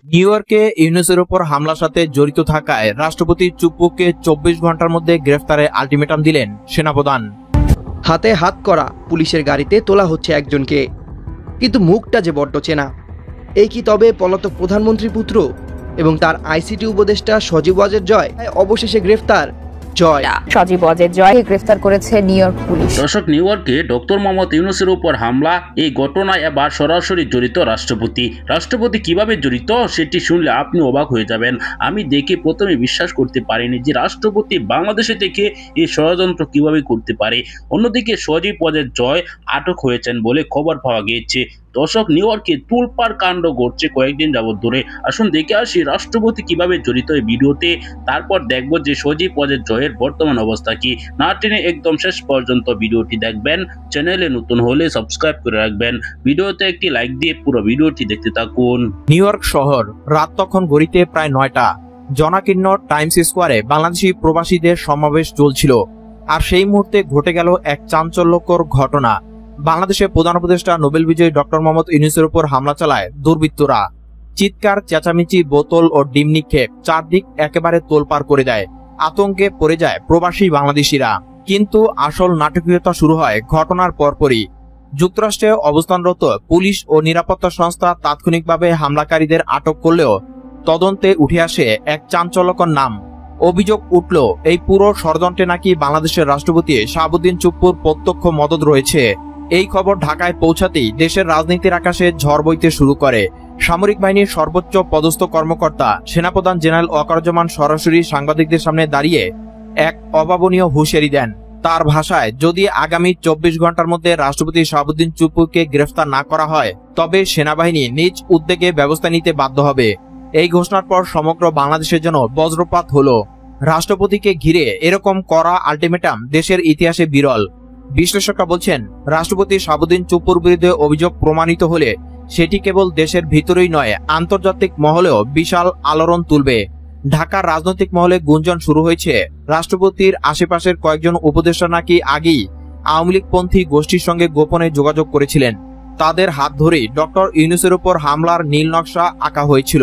New ইয়র্কে ইউনূসের উপর হামলার সাথে জড়িত থাকায় রাষ্ট্রপতি চুপ্পুকে 24 ঘন্টার মধ্যে গ্রেফতারের আলটিমেটাম দিলেন সেনাপ্রধান। হাতে হাত করা পুলিশের গাড়িতে তোলা হচ্ছে একজনকে, কিন্তু মুখটা যে বড্ড চেনা। এই কি তবে পলাতক প্রধানমন্ত্রীর পুত্র এবং তার আইসিটি উপদেষ্টা সজীব ওয়াজেদ জয়? অবশেষে গ্রেফতার জয়। সজীব ওয়াজেদ জয়কে গ্রেফতার করেছে নিউ ইয়র্ক পুলিশ। দর্শক, নিউ ইয়র্কে ডক্টর মোহাম্মদ ইউনূসের উপর হামলা, এই ঘটনায় এবার সরাসরি জড়িত রাষ্ট্রপতি কিভাবে জড়িত সেটি শুনলে আপনি অবাক হয়ে যাবেন। আমি দেখে প্রথমে বিশ্বাস করতে পারিনি যে রাষ্ট্রপতি বাংলাদেশে থেকে এই ষড়যন্ত্র কিভাবে করতে পারে। অন্যদিকে সজীব ওয়াজেদ জয় আটক হয়েছেন বলে খবর পাওয়া গিয়েছে। দর্শক, নিউ ইয়র্কে তুলপাড় কাণ্ড ঘটছে কয়েকদিন যাবত ধরে। আসুন দেখে আসি রাষ্ট্রপতি কিভাবে জড়িত এই ভিডিওতে, তারপর দেখব যে সজীব ওয়াজেদ জয়ের বর্তমান অবস্থা কি। না টেনে একদম শেষ পর্যন্ত ভিডিওটি দেখবেন। চ্যানেলে নতুন হলে সাবস্ক্রাইব করে রাখবেন। ভিডিওতে একটি লাইক দিয়ে পুরো ভিডিওটি দেখতে থাকুন। নিউ ইয়র্ক শহর, রাত তখন ঘড়িতে প্রায় 9টা। জনাকীর্ণ টাইমস স্কোয়ারে বাংলাদেশি প্রবাসীদের সমাবেশ চলছিল। আর সেই মুহূর্তে ঘটে গেল এক চাঞ্চল্যকর ঘটনা। বাংলাদেশের প্রধান উপদেষ্টা নোবেল বিজয়ী ডক্টর মোহাম্মদ ইউনূসের উপর হামলা চালায় দুর্বৃত্তরা। চিৎকার, চেঁচামেচি, বোতল ও ডিম নিক্ষেপ চারদিক একেবারে তোলপাড় করে দেয়। আতঙ্কে পড়ে যায় প্রবাসী বাংলাদেশিরা। কিন্তু আসল নাটকীয়তা শুরু হয় ঘটনার পরপরই। যুক্তরাষ্ট্রে অবস্থানরত পুলিশ ও নিরাপত্তা সংস্থা তাৎক্ষণিকভাবে হামলাকারীদের আটক করলেও তদন্তে উঠে আসে এক চাঞ্চল্যকর নাম। অভিযোগ উঠল এই পুরো ষড়যন্ত্রে নাকি বাংলাদেশের রাষ্ট্রপতি শাহাবুদ্দিন চুপ্পুর প্রত্যক্ষ মদদ রয়েছে। এই খবর ঢাকায় পৌঁছাতেই দেশের রাজনীতির আকাশে ঝড় বইতে শুরু করে। সামরিক বাহিনীর সর্বোচ্চ পদস্থ কর্মকর্তা সেনাপ্রধান জেনারেল ওয়াকারুজ্জামান সরাসরি সাংবাদিকদের সামনে দাঁড়িয়ে এক অভাবনীয় হুঁশিয়ারি দেন। তার ভাষায়, যদি আগামী 24 ঘন্টার মধ্যে রাষ্ট্রপতি শাহাবুদ্দিন চুপ্পুকে গ্রেফতার না করা হয় তবে সেনাবাহিনী নিজ উদ্যোগে ব্যবস্থা নিতে বাধ্য হবে। এই ঘোষণার পর সমগ্র বাংলাদেশের জন্য বজ্রপাত হলো। রাষ্ট্রপতিকে ঘিরে এরকম কড়া আলটিমেটাম দেশের ইতিহাসে বিরল। বিশ্লেষকরা বলছেন, রাষ্ট্রপতি শাহাবুদ্দিন চুপ্পুর বিরুদ্ধে অভিযোগ প্রমাণিত হলে সেটি কেবল দেশের ভিতরেই নয়, আন্তর্জাতিক মহলেও বিশাল আলোড়ন তুলবে। ঢাকার রাজনৈতিক মহলে গুঞ্জন শুরু হয়েছে, রাষ্ট্রপতির আশেপাশের কয়েকজন উপদেষ্টা নাকি আগেই আওয়ামী লীগপন্থী গোষ্ঠীর সঙ্গে গোপনে যোগাযোগ করেছিলেন। তাদের হাত ধরেই ডক্টর ইউনূসের উপর হামলার নীল নকশা আঁকা হয়েছিল।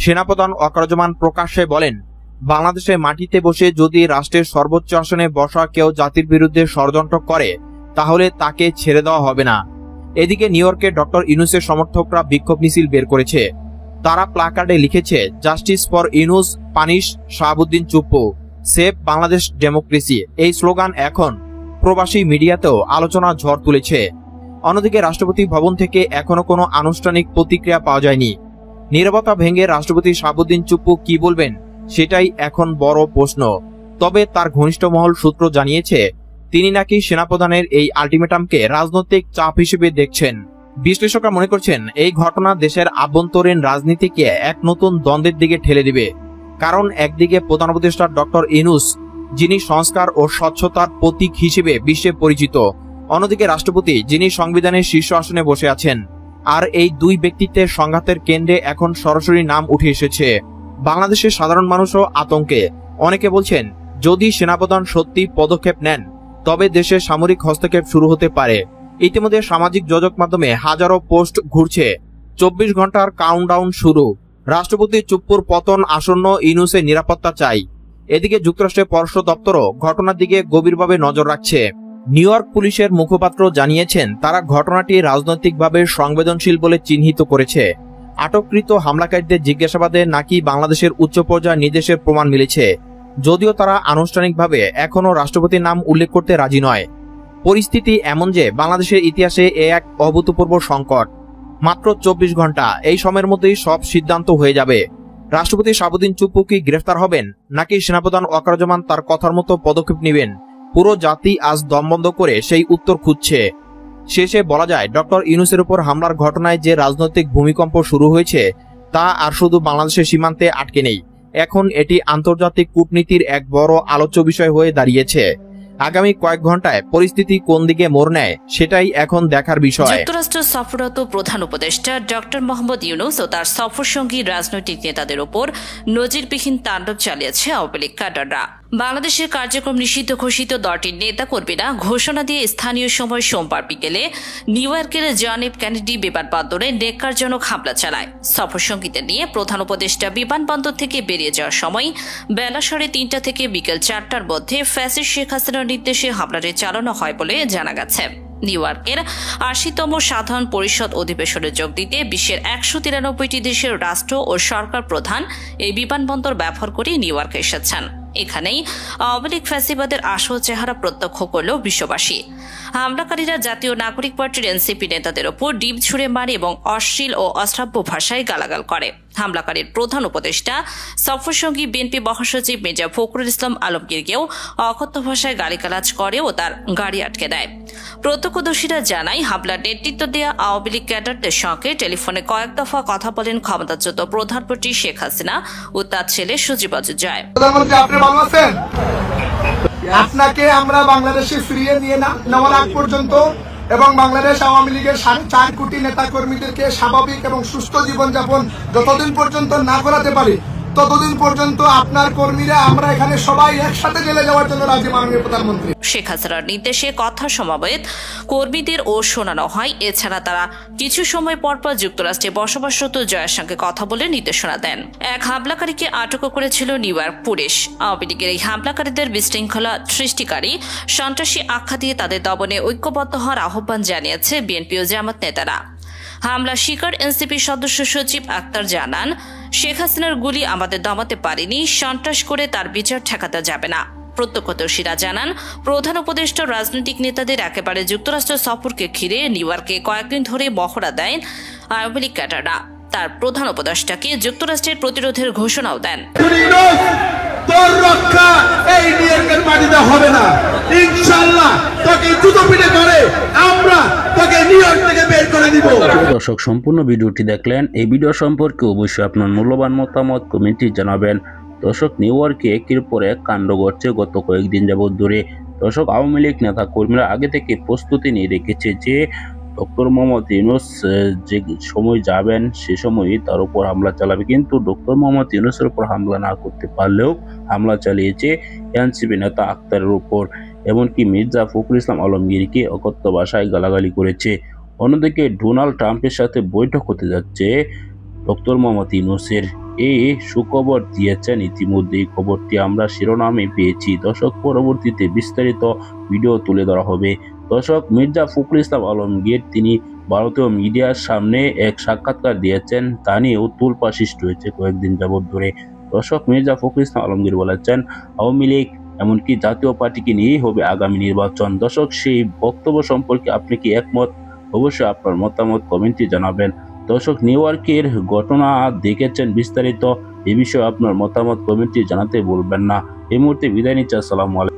সেনাপ্রধান ওয়াকারুজ্জামান প্রকাশ্যে বলেন, বাংলাদেশের মাটিতে বসে যদি রাষ্ট্রের সর্বোচ্চ আসনে বসা কেউ জাতির বিরুদ্ধে ষড়যন্ত্র করে তাহলে তাকে ছেড়ে দেওয়া হবে না। এদিকে নিউ ইয়র্কে ডক্টর ইউনূসের সমর্থকরা বিক্ষোভ মিছিল বের করেছে। তারা প্লাকার্ডে লিখেছে, justice for Yunus, punish Shahabuddin Chuppu, save Bangladesh democracy. এই স্লোগান এখন প্রবাসী মিডিয়াতেও আলোচনা ঝড় তুলেছে। অন্যদিকে রাষ্ট্রপতি ভবন থেকে এখনো কোনো আনুষ্ঠানিক প্রতিক্রিয়া পাওয়া যায়নি। নীরবতা ভেঙে রাষ্ট্রপতি শাহাবুদ্দিন চুপ্পু কি বলবেন সেটাই এখন বড় প্রশ্ন। তবে তার ঘনিষ্ঠ মহল সূত্র জানিয়েছে, তিনি নাকি সেনাপ্রধানের এই আলটিমেটামকে রাজনৈতিক চাপ হিসেবে দেখছেন। বিশ্লেষকরা মনে করছেন, এই ঘটনা দেশের আভ্যন্তরীণ রাজনীতিকে এক নতুন দ্বন্দ্বের দিকে ঠেলে দিবে। কারণ একদিকে প্রধান উপদেষ্টা ডক্টর ইউনূস, যিনি সংস্কার ও স্বচ্ছতার প্রতীক হিসেবে বিশ্বে পরিচিত, অন্যদিকে রাষ্ট্রপতি, যিনি সংবিধানের শীর্ষ আসনে বসে আছেন। আর এই দুই ব্যক্তিত্বের সংঘাতের কেন্দ্রে এখন সরাসরি নাম উঠে এসেছে। বাংলাদেশের সাধারণ মানুষও আতঙ্কে। অনেকে বলছেন, যদি সেনাপ্রধান সত্যি পদক্ষেপ নেন তবে দেশে সামরিক হস্তক্ষেপ শুরু হতে পারে। ইতিমধ্যে সামাজিক যোগাযোগ মাধ্যমে হাজারো পোস্ট ঘুরছে। 24 ঘন্টার কাউন্টডাউন শুরু। রাষ্ট্রপতি চুপ্পুর পতন আসন্ন, ইউনূসের নিরাপত্তা চাই। এদিকে যুক্তরাষ্ট্রের পররাষ্ট্র দপ্তরও ঘটনার দিকে গভীরভাবে নজর রাখছে। নিউ ইয়র্ক পুলিশের মুখপাত্র জানিয়েছেন, তারা ঘটনাটি রাজনৈতিকভাবে সংবেদনশীল বলে চিহ্নিত করেছে। আটককৃত হামলাকারীদের জিজ্ঞাসাবাদে নাকি বাংলাদেশের উচ্চ পর্যায়ের নির্দেশের প্রমাণ মিলেছে, যদিও তারা আনুষ্ঠানিকভাবে এখনও রাষ্ট্রপতির নাম উল্লেখ করতে রাজি নয়। পরিস্থিতি এমন যে বাংলাদেশের ইতিহাসে এ এক অভূতপূর্ব সংকট। মাত্র 24 ঘন্টা, এই সময়ের মধ্যেই সব সিদ্ধান্ত হয়ে যাবে। রাষ্ট্রপতি শাহাবুদ্দিন চুপ্পু কি গ্রেফতার হবেন, নাকি সেনাপ্রধান ওয়াকারুজ্জামান তার কথার মতো পদক্ষেপ নেবেন? পুরো জাতি আজ দম বন্ধ করে সেই উত্তর খুঁজছে। শেষে বলা যায়, ডক্টর ইউনূসের উপর হামলার ঘটনায় যে রাজনৈতিক ভূমিকম্প শুরু হয়েছে তা আর শুধু বাংলাদেশের সীমান্তে আটকে নেই। এখন এটি আন্তর্জাতিক কূটনীতির এক বড় আলোচ্য বিষয় হয়ে দাঁড়িয়েছে। আগামী কয়েক ঘন্টায় পরিস্থিতি কোন দিকে মোড় নেয় সেটাই এখন দেখার বিষয়। যুক্তরাষ্ট্র সফররত প্রধান উপদেষ্টা ডক্টর মোহাম্মদ ইউনূস ও তার সফরসঙ্গী রাজনৈতিক নেতাদের উপর নজিরবিহীন তাণ্ডব চালিয়েছে আওয়ামী লীগ ক্যাডাররা। বাংলাদেশের কার্যক্রম নিষিদ্ধ ঘোষিত দলটির নেতাকর্মীরা ঘোষণা দিয়ে স্থানীয় সময় সোমবার বিকেলে নিউ ইয়র্কের জন এফ কেনেডি বিমানবন্দরে নেককারজনক হামলা চালায়। সফরসঙ্গীদের নিয়ে প্রধান উপদেষ্টা বিমানবন্দর থেকে বেরিয়ে যাওয়ার সময় বেলা 3:30 থেকে বিকেল 4টার মধ্যে ফ্যাসিস্ট শেখ হাসিনার নির্দেশে হামলাটি চালানো হয় বলে জানা গেছে। নিউ ইয়র্কের 80তম সাধারণ পরিষদ অধিবেশনে যোগ দিতে বিশ্বের 193টি দেশের রাষ্ট্র ও সরকার প্রধান এই বিমানবন্দর ব্যবহার করে নিউ ইয়র্কে এসেছেন। এখানেই আওয়ামী লীগ ফ্যাসিবাদের আসল চেহারা প্রত্যক্ষ করল বিশ্ববাসী। হামলাকারীরা জাতীয় নাগরিক পার্টির এনসিপি নেতাদের ওপর ডিম ছুড়ে মারে এবং অশ্লীল ও অশ্রাব্য ভাষায় গালাগাল করে। হামলাকারীর প্রধান উপদেষ্টা সফরসঙ্গী বিএনপি মহাসচিব মির্জা ফখরুল ইসলাম আলমগীরকেও অকথ্য ভাষায় গালিগালাজ করে ও তার গাড়ি আটকে দেয়। প্রত্যক্ষদর্শীরা জানায়, হামলার নেতৃত্ব দেওয়া আওয়ামী লীগ ক্যাডারদের সঙ্গে টেলিফোনে কয়েক দফা কথা বলেন ক্ষমতাচ্যুত প্রধানমন্ত্রী শেখ হাসিনা ও তার ছেলে সজীব ওয়াজেদ জয়। প্রধানমন্ত্রী, আপনি ভালো আছেন? আপনাকে আমরা বাংলাদেশে ফিরিয়ে নিয়ে নেওয়ার আগ পর্যন্ত এবং বাংলাদেশ আওয়ামী লীগের 4.5 কোটি নেতা কর্মীদেরকে স্বাভাবিক এবং সুস্থ জীবনযাপন যতদিন পর্যন্ত না করাতে পারি ততদিন পর্যন্ত আপনার কর্মীরা আমরা এখানে সবাই একসাথে জেলে যাওয়ার জন্য রাজি, মাননীয় প্রধানমন্ত্রী। শেখ হাসিনার নির্দেশে কথা সমবেত কর্মীদের ও শোনানো হয়। এছাড়া তারা কিছু সময় পরপর যুক্তরাষ্ট্রে বসবাসরত জয়ের সঙ্গে কথা বলে নির্দেশনা দেন। এক হামলাকারীকে আটক করেছিল নিউ ইয়র্ক পুলিশ। আওয়ামী লীগের এই হামলাকারীদের বিশৃঙ্খলা সৃষ্টিকারী সন্ত্রাসী আখ্যা দিয়ে তাদের দমনে ঐক্যবদ্ধ হওয়ার আহ্বান জানিয়েছে বিএনপি ও জামাত নেতারা। হামলা শিকার এনসিপি সদস্য সচিব আক্তার জানান, শেখ হাসিনার গুলি আমাদের দমাতে পারেনি, সন্ত্রাস করে তার বিচার ঠেকাতে যাবে না। প্রত্যক্ষদর্শীরা জানান, প্রধান উপদেষ্টা রাজনৈতিক নেতাদের একেবারে যুক্তরাষ্ট্র সফরকে ঘিরে নিউ ইয়র্কে কয়েকদিন ধরে মহড়া দেন আওয়ামী লীগ ক্যাডাররা। তার প্রধান উপদেষ্টাকে যুক্তরাষ্ট্রের প্রতিরোধের ঘোষণাও দেন। তোর রক্ষা এই নিউইয়র্কের মাটিতে হবে না, ইনশাআল্লাহ তোকে জুতো পিটে করে আমরা তোকে নিউইয়র্ক থেকে বের করে দিব। দর্শক, সম্পূর্ণ ভিডিওটি দেখলেন। এই ভিডিও সম্পর্কে অবশ্যই আপনার মূল্যবান মতামত কমেন্টে জানাবেন। দর্শক, নিউ ইয়র্কে একের পর এক কাণ্ড ঘটছে গত কয়েকদিন যাবৎ ধরে। দর্শক, আওয়ামী লীগ নেতা কর্মীরা আগে থেকে প্রস্তুতি নিয়ে রেখেছে যে ডক্টর মোহাম্মদ ইউনূস যে সময় যাবেন সে সময়ই তার উপর হামলা চালাবে। কিন্তু ডক্টর মোহাম্মদ ইউনূসের উপর হামলা না করতে পারলেও হামলা চালিয়েছে এনসিপি নেতা আক্তারের উপর, এমনকি মির্জা ফখরুল ইসলাম আলমগীরকে অকথ্য ভাষায় গালাগালি করেছে। অন্যদিকে ডোনাল্ড ট্রাম্পের সাথে বৈঠক হতে যাচ্ছে ডক্টর মোহাম্মদ ইউনূসের, এই সুখবর দিয়েছেন ইতিমধ্যে। এই খবরটি আমরা শিরোনামে পেয়েছি। দর্শক, পরবর্তীতে বিস্তারিত ভিডিও তুলে ধরা হবে। দর্শক, মির্জা ফখরুল ইসলাম আলমগীর তিনি ভারতীয় মিডিয়ার সামনে এক সাক্ষাৎকার দিয়েছেন, তা নিয়েও তোলপাড় সৃষ্টি হয়েছে কয়েকদিন যাবৎ ধরে। দর্শক, মির্জা ফখরুল ইসলাম আলমগীর বলেছেন আওয়ামী লীগ এমনকি জাতীয় পার্টিকে নিয়েই হবে আগামী নির্বাচন। দর্শক, সেই বক্তব্য সম্পর্কে আপনি কি একমত? অবশ্যই আপনার মতামত কমেন্টে জানাবেন। দর্শক, নিউ ইয়র্কের ঘটনা দেখেছেন বিস্তারিত, এ বিষয়ে আপনার মতামত কমেন্টে জানাতে বলবেন না। এই মুহূর্তে বিদায় নিচ্ছি। আসসালামু আলাইকুম।